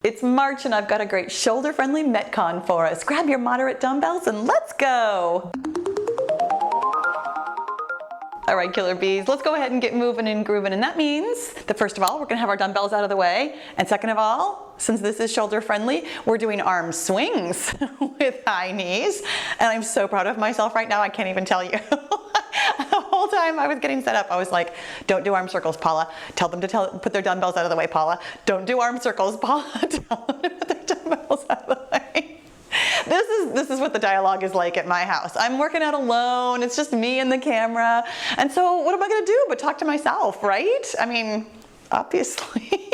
It's March and I've got a great shoulder-friendly Metcon for us. Grab your moderate dumbbells and let's go! All right, killer bees, let's go ahead and get moving and grooving. And that means that first of all, we're gonna have our dumbbells out of the way. And second of all, since this is shoulder friendly, we're doing arm swings with high knees. And I'm so proud of myself right now, I can't even tell you. The whole time I was getting set up, I was like, don't do arm circles, Paula. Tell them to put their dumbbells out of the way, Paula. Don't do arm circles, Paula. Tell them to put their dumbbells out of the way. This is what the dialogue is like at my house. I'm working out alone, it's just me and the camera. And so what am I gonna do but talk to myself, right? I mean, obviously.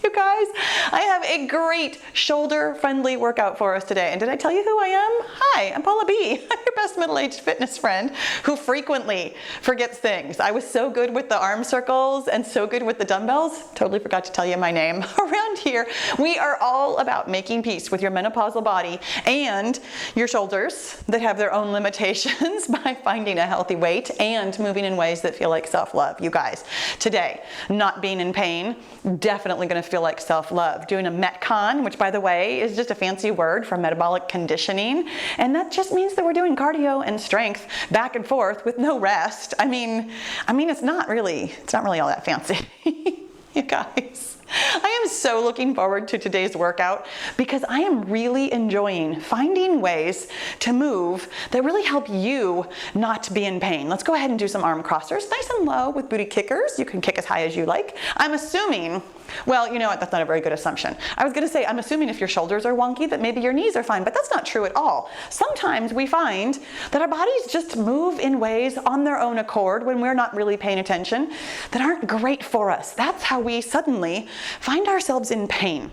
You guys, I have a great shoulder-friendly workout for us today. And did I tell you who I am? Hi, I'm Paula B. I'm your best middle-aged fitness friend who frequently forgets things. I was so good with the arm circles and so good with the dumbbells, totally forgot to tell you my name. Around here, we are all about making peace with your menopausal body and your shoulders that have their own limitations by finding a healthy weight and moving in ways that feel like self-love. You guys, today, not being in pain, definitely gonna feel like self-love. Doing a Metcon, which by the way is just a fancy word for metabolic conditioning, and that just means that we're doing cardio and strength back and forth with no rest. I mean it's not really all that fancy. You guys, I am so looking forward to today's workout because I am really enjoying finding ways to move that really help you not be in pain. Let's go ahead and do some arm crossers, nice and low with booty kickers. You can kick as high as you like. I'm assuming, well, you know what, that's not a very good assumption. I was gonna say, I'm assuming if your shoulders are wonky that maybe your knees are fine, but that's not true at all. Sometimes we find that our bodies just move in ways on their own accord when we're not really paying attention that aren't great for us. That's how we suddenly find ourselves in pain.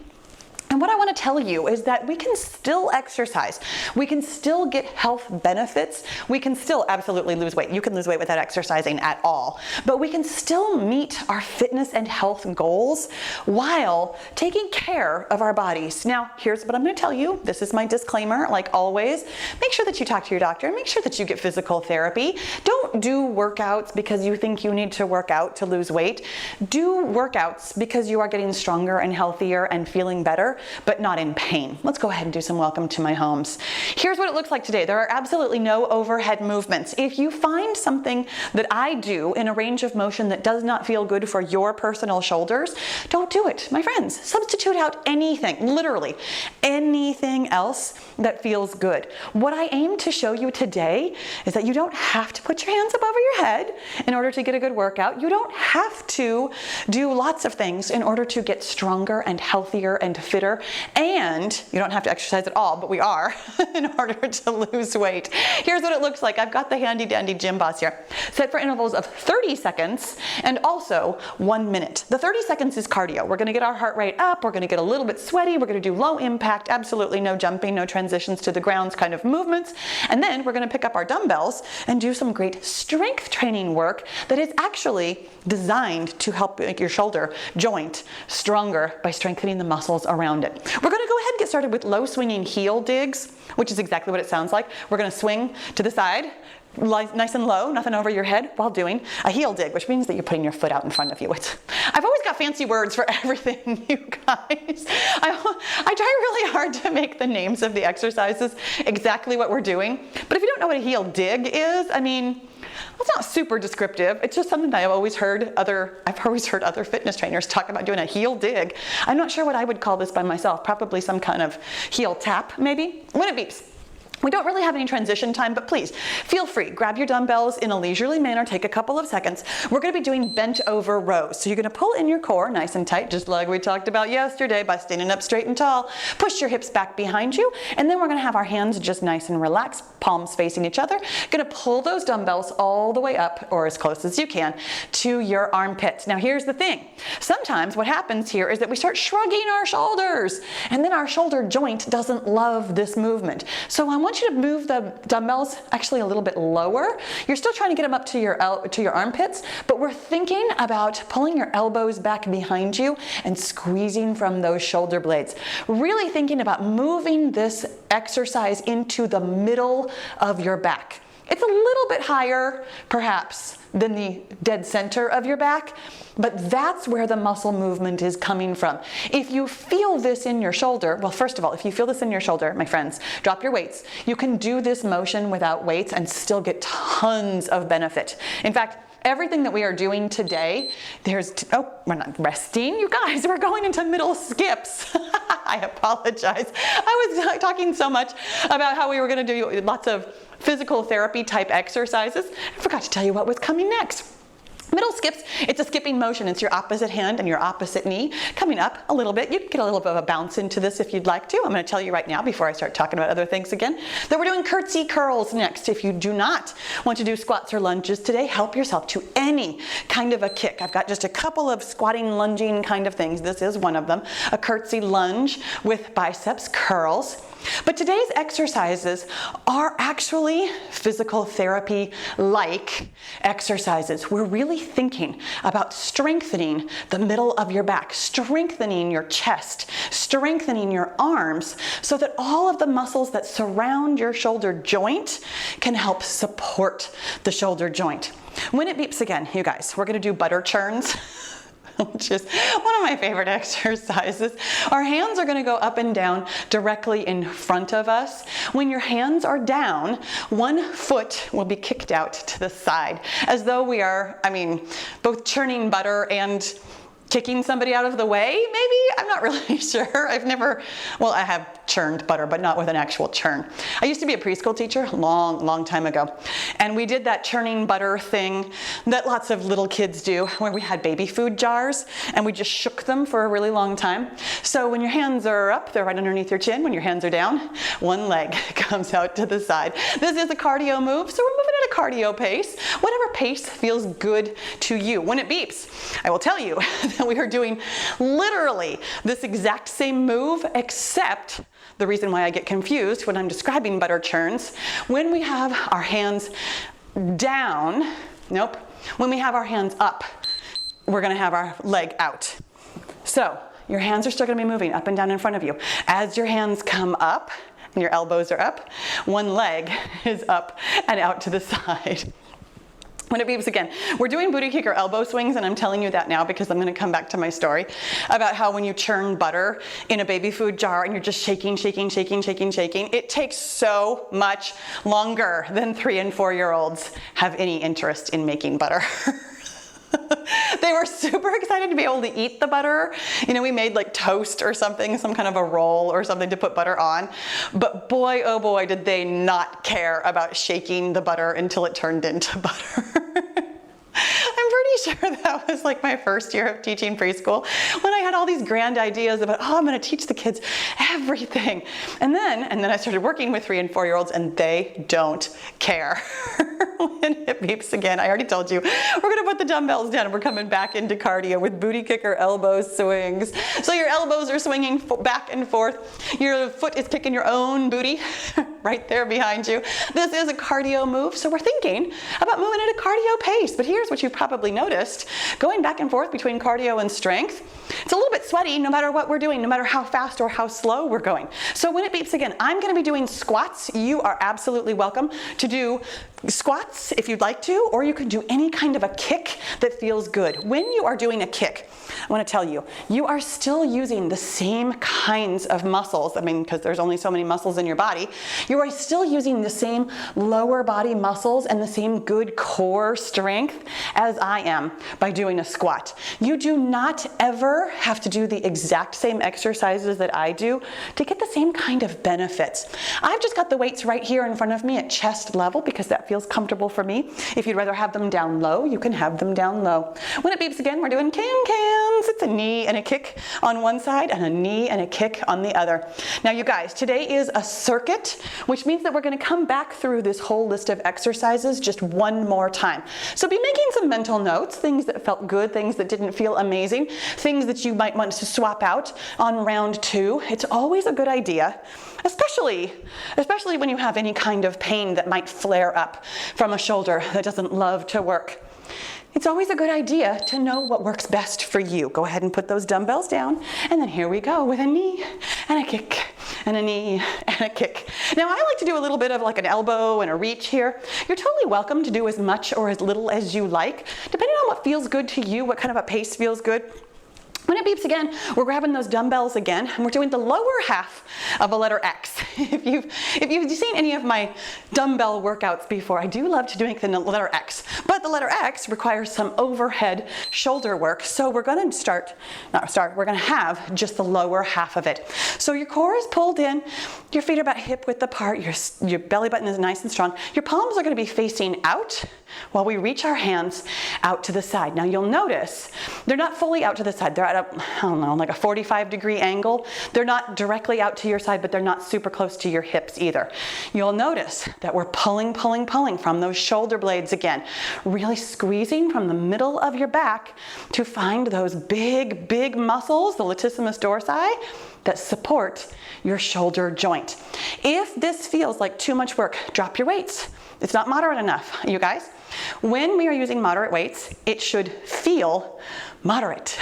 And what I want to tell you is that we can still exercise. We can still get health benefits. We can still absolutely lose weight. You can lose weight without exercising at all. But we can still meet our fitness and health goals while taking care of our bodies. Now, here's what I'm going to tell you. This is my disclaimer, like always. Make sure that you talk to your doctor. Make sure that you get physical therapy. Don't do workouts because you think you need to work out to lose weight. Do workouts because you are getting stronger and healthier and feeling better, but not in pain. Let's go ahead and do some welcome to my homes. Here's what it looks like today. There are absolutely no overhead movements. If you find something that I do in a range of motion that does not feel good for your personal shoulders, don't do it. My friends, substitute out anything, literally anything else that feels good. What I aim to show you today is that you don't have to put your hands above your head in order to get a good workout. You don't have to do lots of things in order to get stronger and healthier and fitter. And you don't have to exercise at all, but we are, in order to lose weight. Here's what it looks like. I've got the handy dandy gym boss here. Set for intervals of 30 seconds and also 1 minute. The 30 seconds is cardio. We're gonna get our heart rate up. We're gonna get a little bit sweaty. We're gonna do low impact, absolutely no jumping, no transitions to the grounds kind of movements. And then we're gonna pick up our dumbbells and do some great strength training work that is actually designed to help make your shoulder joint stronger by strengthening the muscles around it. We're going to go ahead and get started with low swinging heel digs, which is exactly what it sounds like. We're going to swing to the side, nice and low, nothing over your head, while doing a heel dig, which means that you're putting your foot out in front of you. I've always got fancy words for everything, you guys. I try really hard to make the names of the exercises exactly what we're doing. But if you don't know what a heel dig is, I mean, it's not super descriptive. It's just something that I've always heard other fitness trainers talk about doing a heel dig. I'm not sure what I would call this by myself. Probably some kind of heel tap, maybe. When it beeps. We don't really have any transition time, but please feel free. Grab your dumbbells in a leisurely manner. Take a couple of seconds. We're going to be doing bent over rows. So you're going to pull in your core nice and tight, just like we talked about yesterday by standing up straight and tall. Push your hips back behind you. And then we're going to have our hands just nice and relaxed, palms facing each other. Going to pull those dumbbells all the way up, or as close as you can, to your armpits. Now here's the thing. Sometimes what happens here is that we start shrugging our shoulders, and then our shoulder joint doesn't love this movement. So I want you to move the dumbbells actually a little bit lower. You're still trying to get them up to your armpits, but we're thinking about pulling your elbows back behind you and squeezing from those shoulder blades. Really thinking about moving this exercise into the middle of your back. It's a little bit higher, perhaps, than the dead center of your back, but that's where the muscle movement is coming from. If you feel this in your shoulder, well, first of all, if you feel this in your shoulder, my friends, drop your weights. You can do this motion without weights and still get tons of benefit. In fact, everything that we are doing today, we're not resting, you guys, we're going into middle skips. I apologize. I was talking so much about how we were going to do lots of physical therapy type exercises. I forgot to tell you what was coming next. Middle skips, it's a skipping motion. It's your opposite hand and your opposite knee coming up a little bit. You can get a little bit of a bounce into this if you'd like to. I'm going to tell you right now before I start talking about other things again that we're doing curtsy curls next. If you do not want to do squats or lunges today, help yourself to any kind of a kick. I've got just a couple of squatting, lunging kind of things. This is one of them, a curtsy lunge with biceps curls. But today's exercises are actually physical therapy-like exercises. We're really thinking about strengthening the middle of your back, strengthening your chest, strengthening your arms, so that all of the muscles that surround your shoulder joint can help support the shoulder joint. When it beeps again, you guys, we're going to do butter churns. Which is one of my favorite exercises. Our hands are going to go up and down directly in front of us. When your hands are down, one foot will be kicked out to the side, as though we are, both churning butter and kicking somebody out of the way, maybe? I'm not really sure. I have churned butter, but not with an actual churn. I used to be a preschool teacher long time ago. And we did that churning butter thing that lots of little kids do, where we had baby food jars and we just shook them for a really long time. So when your hands are up, they're right underneath your chin. When your hands are down, one leg comes out to the side. This is a cardio move, so we're moving at a cardio pace, whatever pace feels good to you. When it beeps, I will tell you that we are doing literally this exact same move, except the reason why I get confused when I'm describing butter churns, when we have our hands down, when we have our hands up, we're going to have our leg out. So your hands are still going to be moving up and down in front of you. As your hands come up and your elbows are up, one leg is up and out to the side. When it beeps again, we're doing booty kick or elbow swings, and I'm telling you that now because I'm going to come back to my story about how when you churn butter in a baby food jar and you're just shaking, it takes so much longer than 3 and 4-year-olds have any interest in making butter. They were super excited to be able to eat the butter. We made like toast or something, some kind of a roll or something to put butter on. But boy, oh boy, did they not care about shaking the butter until it turned into butter. I'm pretty sure that was like my first year of teaching preschool, when I had all these grand ideas about, I'm going to teach the kids everything. And then I started working with 3 and 4-year-olds, and they don't care. When it beeps again, I already told you, we're going to put the dumbbells down and we're coming back into cardio with booty kicker elbow swings. So your elbows are swinging back and forth. Your foot is kicking your own booty right there behind you. This is a cardio move, so we're thinking about moving at a cardio pace. But here's what you've probably noticed. Going back and forth between cardio and strength, it's a little bit sweaty no matter what we're doing, no matter how fast or how slow we're going. So when it beeps again, I'm going to be doing squats. You are absolutely welcome to do squats if you'd like to, or you can do any kind of a kick that feels good. When you are doing a kick, I want to tell you, you are still using the same kinds of muscles. Because there's only so many muscles in your body. You are still using the same lower body muscles and the same good core strength as I am by doing a squat. You do not ever have to do the exact same exercises that I do to get the same kind of benefits. I've just got the weights right here in front of me at chest level because that feels comfortable for me. If you'd rather have them down low, you can have them down low. When it beeps again, we're doing can-cans. It's a knee and a kick on one side and a knee and a kick on the other. Now you guys, today is a circuit, which means that we're going to come back through this whole list of exercises just one more time. So be making some mental notes, things that felt good, things that didn't feel amazing, things that you might want to swap out on round 2. It's always a good idea, especially when you have any kind of pain that might flare up from a shoulder that doesn't love to work. It's always a good idea to know what works best for you. Go ahead and put those dumbbells down, and then here we go with a knee and a kick and a knee and a kick. Now I like to do a little bit of like an elbow and a reach here. You're totally welcome to do as much or as little as you like, depending on what feels good to you, what kind of a pace feels good. When it beeps again, we're grabbing those dumbbells again, and we're doing the lower half of a letter X. If you've seen any of my dumbbell workouts before, I do love to do the letter X. But the letter X requires some overhead shoulder work, so we're going to we're going to have just the lower half of it. So your core is pulled in, your feet are about hip width apart, your belly button is nice and strong. Your palms are going to be facing out while we reach our hands out to the side. Now you'll notice they're not fully out to the side. They're at like a 45-degree angle. They're not directly out to your side, but they're not super close to your hips either. You'll notice that we're pulling from those shoulder blades again, really squeezing from the middle of your back to find those big muscles, the latissimus dorsi, that support your shoulder joint. If this feels like too much work, drop your weights. It's not moderate enough, you guys. When we are using moderate weights, it should feel moderate.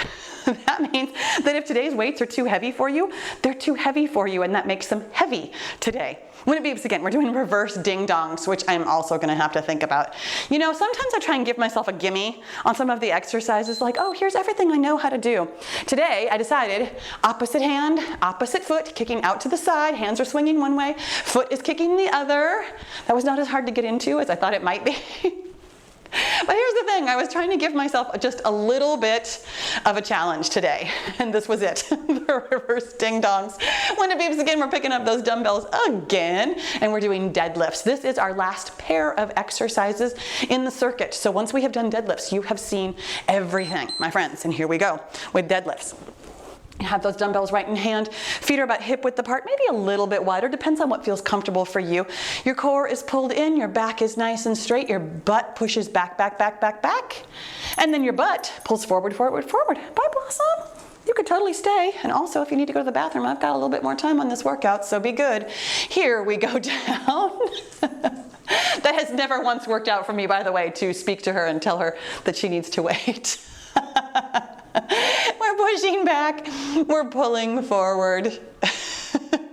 That means that if today's weights are too heavy for you, they're too heavy for you, and that makes them heavy today. When it beeps again, we're doing reverse ding-dongs, which I'm also going to have to think about. You know, sometimes I try and give myself a gimme on some of the exercises, like, oh, here's everything I know how to do. Today, I decided opposite hand, opposite foot, kicking out to the side, hands are swinging one way, foot is kicking the other. That was not as hard to get into as I thought it might be. But here's the thing, I was trying to give myself just a little bit of a challenge today, and this was it, the reverse ding-dongs. When it beeps again, we're picking up those dumbbells again, and we're doing deadlifts. This is our last pair of exercises in the circuit. So once we have done deadlifts, you have seen everything, my friends, and here we go with deadlifts. You have those dumbbells right in hand, feet are about hip width apart, maybe a little bit wider, depends on what feels comfortable for you. Your core is pulled in, your back is nice and straight, your butt pushes back, and then your butt pulls forward. Bye, Blossom. You could totally stay, and also if you need to go to the bathroom, I've got a little bit more time on this workout, so be good. Here we go down. That has never once worked out for me, by the way, to speak to her and tell her that she needs to wait. We're pushing back, we're pulling forward.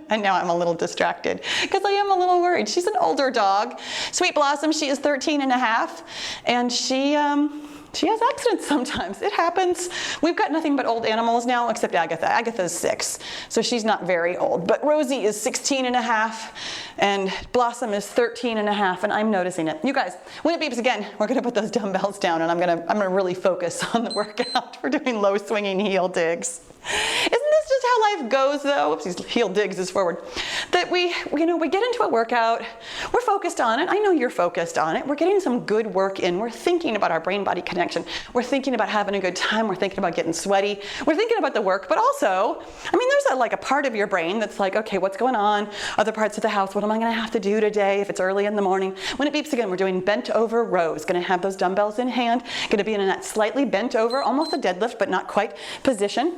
And now I'm a little distracted because I am a little worried. She's an older dog. Sweet Blossom, she is 13 and a half, and she has accidents sometimes. It happens. We've got nothing but old animals now, except Agatha. Agatha's 6, so she's not very old. But Rosie is 16 and a half, and Blossom is 13 and a half, and I'm noticing it. You guys, when it beeps again, we're gonna put those dumbbells down, and I'm gonna really focus on the workout. We're doing low swinging heel digs. Isn't this just how life goes, though? Oopsies, heel digs is forward. That we get into a workout, we're focused on it. I know you're focused on it. We're getting some good work in. We're thinking about our brain-body connection. We're thinking about having a good time. We're thinking about getting sweaty. We're thinking about the work, but also, I mean, there's a part of your brain that's like, okay, what's going on? Other parts of the house, what am I gonna have to do today if it's early in the morning? When it beeps again, we're doing bent over rows. Gonna have those dumbbells in hand. Gonna be in that slightly bent over, almost a deadlift, but not quite position.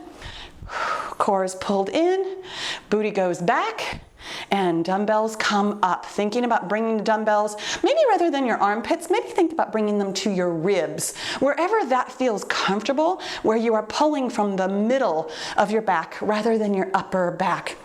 Core is pulled in, booty goes back, and dumbbells come up. Thinking about bringing the dumbbells, maybe rather than your armpits, maybe think about bringing them to your ribs. Wherever that feels comfortable, where you are pulling from the middle of your back rather than your upper back.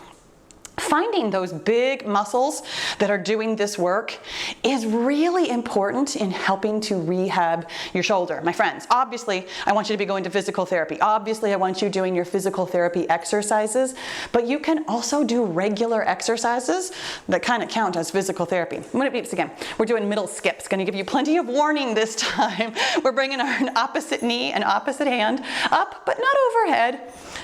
Finding those big muscles that are doing this work is really important in helping to rehab your shoulder. My friends, obviously, I want you to be going to physical therapy. Obviously, I want you doing your physical therapy exercises, but you can also do regular exercises that kind of count as physical therapy. When it beeps again, we're doing middle skips. Going to give you plenty of warning this time. We're bringing our opposite knee and opposite hand up, but not overhead.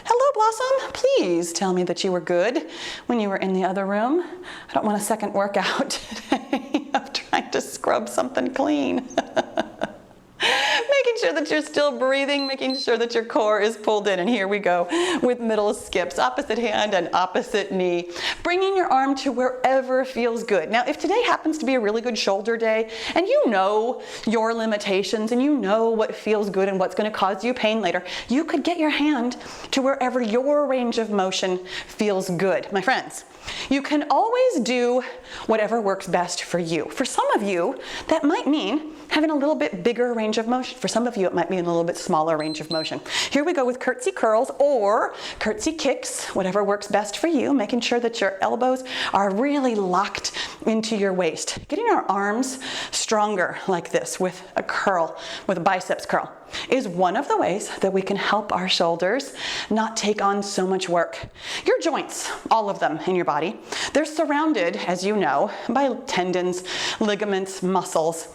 Hello, Blossom. Please tell me that you were good when you were in the other room. I don't want a second workout today of trying to scrub something clean. Making sure that you're still breathing, making sure that your core is pulled in. And here we go with middle skips, opposite hand and opposite knee. Bringing your arm to wherever feels good. Now, if today happens to be a really good shoulder day, and you know your limitations, and you know what feels good and what's going to cause you pain later, you could get your hand to wherever your range of motion feels good. My friends, you can always do whatever works best for you. For some of you, that might mean having a little bit bigger range of motion. For some of of you, it might be in a little bit smaller range of motion. Here we go with curtsy curls or curtsy kicks, whatever works best for you, making sure that your elbows are really locked into your waist. Getting our arms stronger like this with a curl, with a biceps curl, is one of the ways that we can help our shoulders not take on so much work. Your joints, all of them in your body, they're surrounded, as you know, by tendons, ligaments, muscles.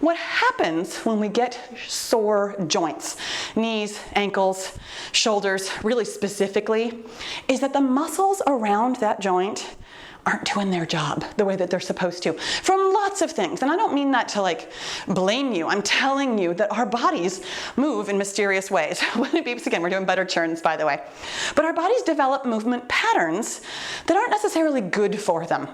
What happens when we get sore joints, knees, ankles, shoulders, really specifically, is that the muscles around that joint aren't doing their job the way that they're supposed to, from lots of things. And I don't mean that to like blame you. I'm telling you that our bodies move in mysterious ways. When it beeps again, we're doing butter churns, by the way. But our bodies develop movement patterns that aren't necessarily good for them.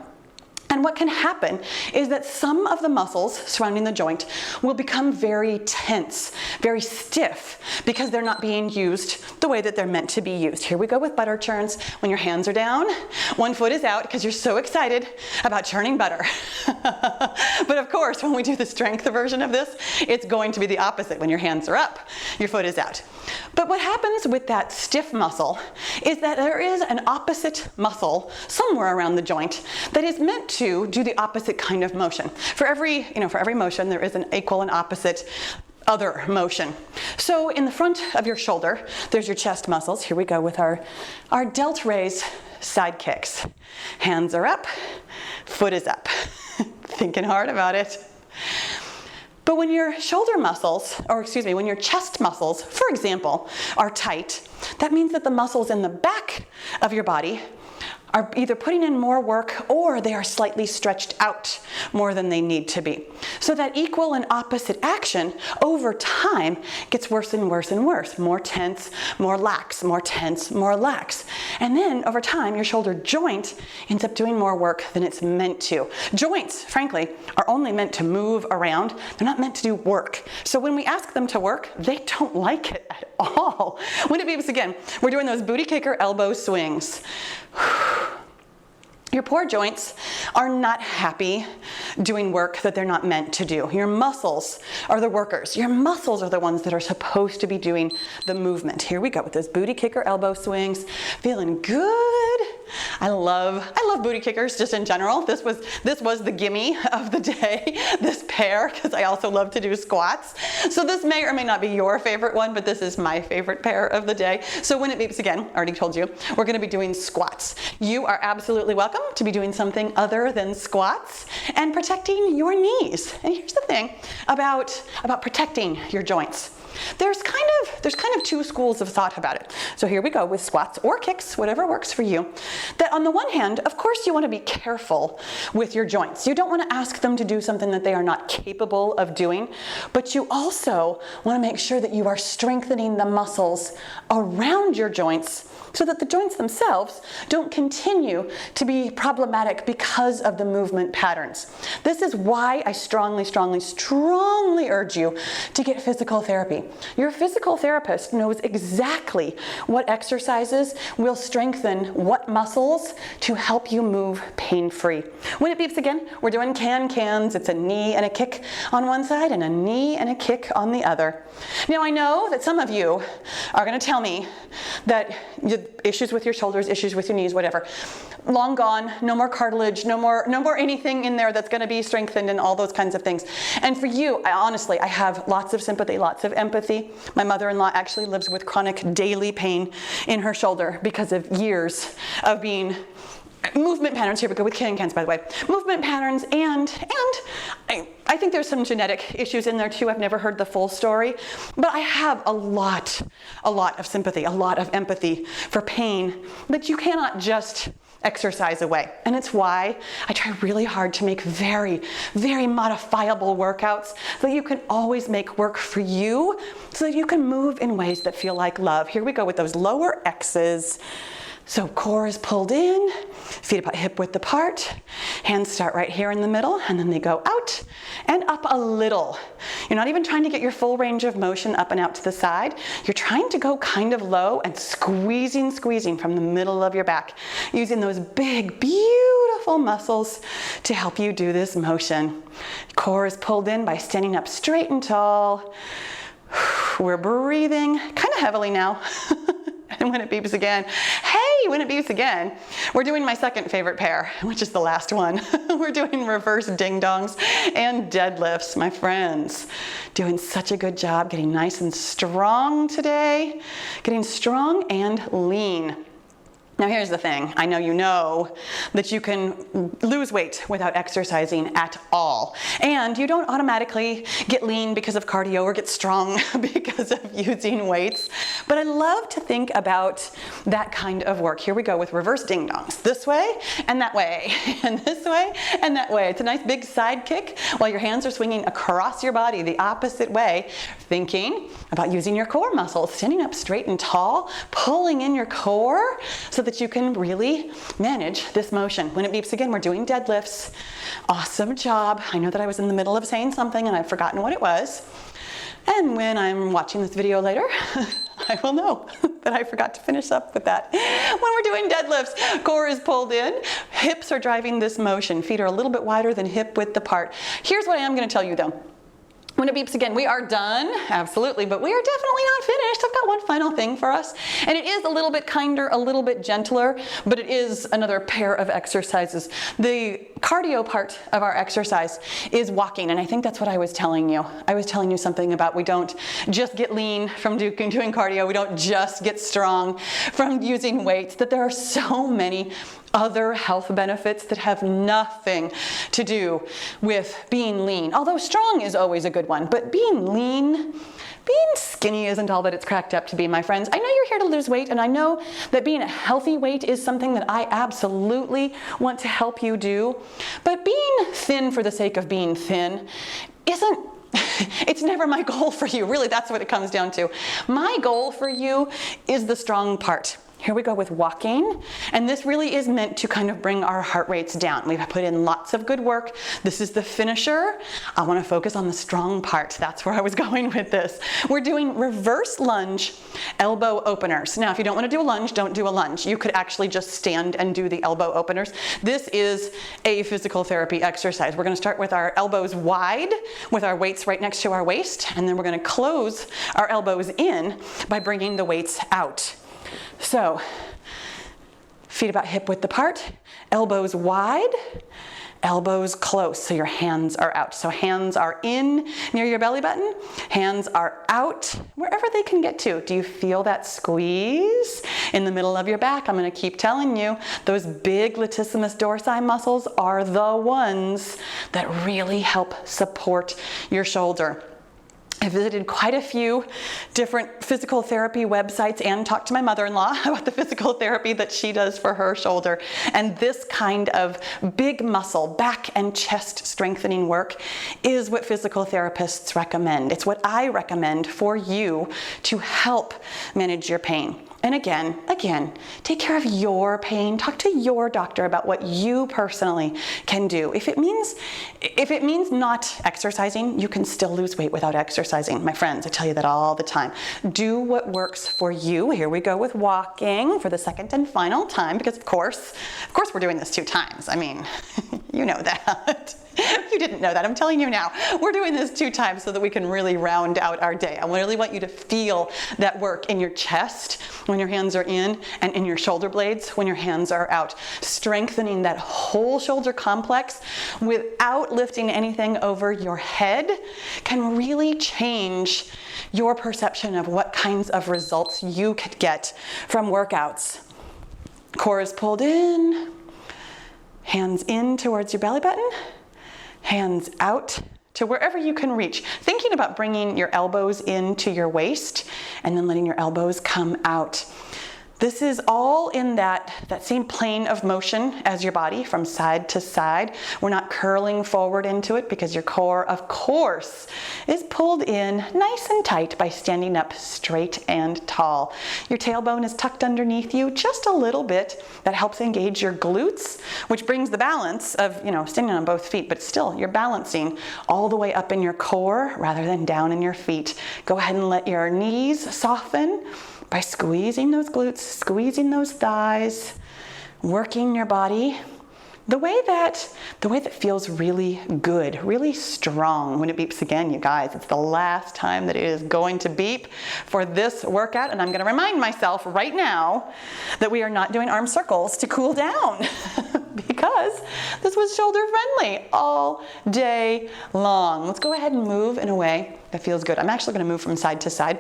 And what can happen is that some of the muscles surrounding the joint will become very tense, very stiff, because they're not being used the way that they're meant to be used. Here we go with butter churns. When your hands are down, one foot is out because you're so excited about churning butter. But of course, when we do the strength version of this, it's going to be the opposite. When your hands are up, your foot is out. But what happens with that stiff muscle is that there is an opposite muscle somewhere around the joint that is meant to do the opposite kind of motion. For every motion, there is an equal and opposite other motion. So in the front of your shoulder, there's your chest muscles. Here we go with our delt raise side kicks. Hands are up, foot is up. Thinking hard about it. But when your shoulder muscles, when your chest muscles, for example, are tight, that means that the muscles in the back of your body are either putting in more work or they are slightly stretched out more than they need to be. So that equal and opposite action over time gets worse and worse and worse. More tense, more lax, more tense, more lax. And then over time, your shoulder joint ends up doing more work than it's meant to. Joints, frankly, are only meant to move around. They're not meant to do work. So when we ask them to work, they don't like it at all. When it beeps again, we're doing those booty kicker elbow swings. Your poor joints are not happy doing work that they're not meant to do. Your muscles are the workers. Your muscles are the ones that are supposed to be doing the movement. Here we go with those booty kicker elbow swings. Feeling good. I love booty kickers just in general. This was the gimme of the day, this pair, because I also love to do squats. So this may or may not be your favorite one, but this is my favorite pair of the day. So when it beeps again, I already told you, we're going to be doing squats. You are absolutely welcome to be doing something other than squats and protecting your knees. And here's the thing about protecting your joints. There's kind of two schools of thought about it. So here we go with squats or kicks, whatever works for you. That on the one hand, of course, you want to be careful with your joints. You don't want to ask them to do something that they are not capable of doing, but you also want to make sure that you are strengthening the muscles around your joints so that the joints themselves don't continue to be problematic because of the movement patterns. This is why I strongly, strongly, strongly urge you to get physical therapy. Your physical therapist knows exactly what exercises will strengthen what muscles to help you move pain-free. When it beeps again, we're doing can-cans. It's a knee and a kick on one side and a knee and a kick on the other. Now I know that some of you are going to tell me that issues with your shoulders, issues with your knees, whatever, long gone, no more cartilage, no more anything in there that's going to be strengthened and all those kinds of things. And for you, I have lots of sympathy, lots of empathy. My mother-in-law actually lives with chronic daily pain in her shoulder because of years of being movement patterns. Here we go with can-cans, by the way. Movement patterns and I think there's some genetic issues in there too. I've never heard the full story, but I have a lot of sympathy, a lot of empathy for pain that you cannot just exercise away. And it's why I try really hard to make very, very modifiable workouts so that you can always make work for you so that you can move in ways that feel like love. Here we go with those lower X's. So core is pulled in, feet about hip width apart, hands start right here in the middle, and then they go out and up a little. You're not even trying to get your full range of motion up and out to the side. You're trying to go kind of low and squeezing from the middle of your back, using those big, beautiful muscles to help you do this motion. Core is pulled in by standing up straight and tall. We're breathing kind of heavily now. And when it beeps again, hey, when it beeps again, we're doing my second favorite pair, which is the last one. We're doing reverse ding-dongs and deadlifts, my friends. Doing such a good job getting nice and strong today, getting strong and lean. Now here's the thing, I know that you can lose weight without exercising at all. And you don't automatically get lean because of cardio or get strong because of using weights. But I love to think about that kind of work. Here we go with reverse ding-dongs. This way and that way, and this way and that way. It's a nice big side kick while your hands are swinging across your body the opposite way, thinking about using your core muscles, standing up straight and tall, pulling in your core so that you can really manage this motion. When it beeps again, we're doing deadlifts. Awesome job. I know that I was in the middle of saying something and I've forgotten what it was. And when I'm watching this video later, I will know that I forgot to finish up with that. When we're doing deadlifts, core is pulled in, hips are driving this motion. Feet are a little bit wider than hip width apart. Here's what I am going to tell you though. When it beeps again, we are done, absolutely, but we are definitely not finished. I've got one final thing for us, and it is a little bit kinder, a little bit gentler, but it is another pair of exercises. The cardio part of our exercise is walking, and I think that's what I was telling you. I was telling you something about we don't just get lean from doing cardio, we don't just get strong from using weights, that there are so many other health benefits that have nothing to do with being lean. Although strong is always a good one, but being lean, being skinny isn't all that it's cracked up to be, my friends. I know you're here to lose weight, and I know that being a healthy weight is something that I absolutely want to help you do, but being thin for the sake of being thin isn't it's never my goal for you. Really, that's what it comes down to. My goal for you is the strong part. Here we go with walking, and this really is meant to kind of bring our heart rates down. We've put in lots of good work. This is the finisher. I want to focus on the strong part. That's where I was going with this. We're doing reverse lunge elbow openers. Now, if you don't want to do a lunge, don't do a lunge. You could actually just stand and do the elbow openers. This is a physical therapy exercise. We're going to start with our elbows wide, with our weights right next to our waist, and then we're going to close our elbows in by bringing the weights out. So, feet about hip width apart, elbows wide, elbows close, so your hands are out. So hands are in near your belly button, hands are out wherever they can get to. Do you feel that squeeze in the middle of your back? I'm going to keep telling you, those big latissimus dorsi muscles are the ones that really help support your shoulder. I visited quite a few different physical therapy websites and talked to my mother-in-law about the physical therapy that she does for her shoulder. And this kind of big muscle, back and chest strengthening work is what physical therapists recommend. It's what I recommend for you to help manage your pain. And again, take care of your pain. Talk to your doctor about what you personally can do. If it means not exercising, you can still lose weight without exercising. My friends, I tell you that all the time. Do what works for you. Here we go with walking for the second and final time, because of course we're doing this 2 times. I mean, you know that. If you didn't know that, I'm telling you now. We're doing this 2 times so that we can really round out our day. I really want you to feel that work in your chest when your hands are in, and in your shoulder blades when your hands are out. Strengthening that whole shoulder complex without lifting anything over your head can really change your perception of what kinds of results you could get from workouts. Core is pulled in, hands in towards your belly button, hands out to wherever you can reach. Thinking about bringing your elbows into your waist and then letting your elbows come out. This is all in that same plane of motion as your body from side to side. We're not curling forward into it because your core, of course, is pulled in nice and tight by standing up straight and tall. Your tailbone is tucked underneath you just a little bit. That helps engage your glutes, which brings the balance of, standing on both feet, but still you're balancing all the way up in your core rather than down in your feet. Go ahead and let your knees soften by squeezing those glutes, squeezing those thighs, working your body the way that feels really good, really strong when it beeps again, you guys. It's the last time that it is going to beep for this workout, and I'm going to remind myself right now that we are not doing arm circles to cool down because this was shoulder friendly all day long. Let's go ahead and move in a way that feels good. I'm actually going to move from side to side.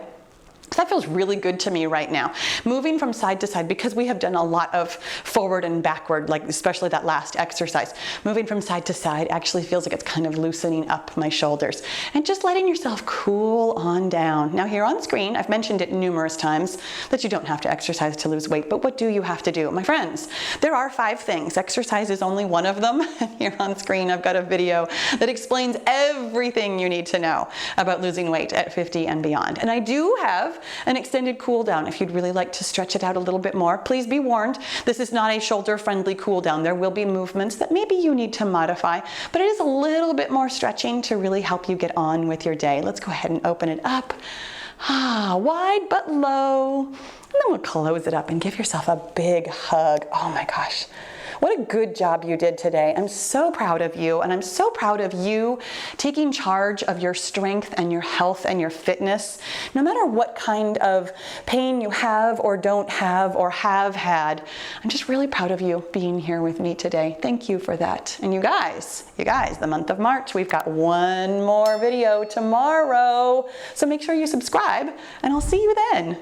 That feels really good to me right now. Moving from side to side, because we have done a lot of forward and backward, like especially that last exercise. Moving from side to side actually feels like it's kind of loosening up my shoulders and just letting yourself cool on down. Now here on screen, I've mentioned it numerous times that you don't have to exercise to lose weight, but what do you have to do? My friends, there are 5 things. Exercise is only one of them. Here on screen, I've got a video that explains everything you need to know about losing weight at 50 and beyond. And I do have an extended cool down. If you'd really like to stretch it out a little bit more, please be warned, this is not a shoulder friendly cool down. There will be movements that maybe you need to modify, but it is a little bit more stretching to really help you get on with your day. Let's go ahead and open it up. Wide but low. And then we'll close it up and give yourself a big hug. Oh my gosh. What a good job you did today. I'm so proud of you, and I'm so proud of you taking charge of your strength and your health and your fitness. No matter what kind of pain you have or don't have or have had, I'm just really proud of you being here with me today. Thank you for that. And you guys, the month of March, we've got one more video tomorrow. So make sure you subscribe, and I'll see you then.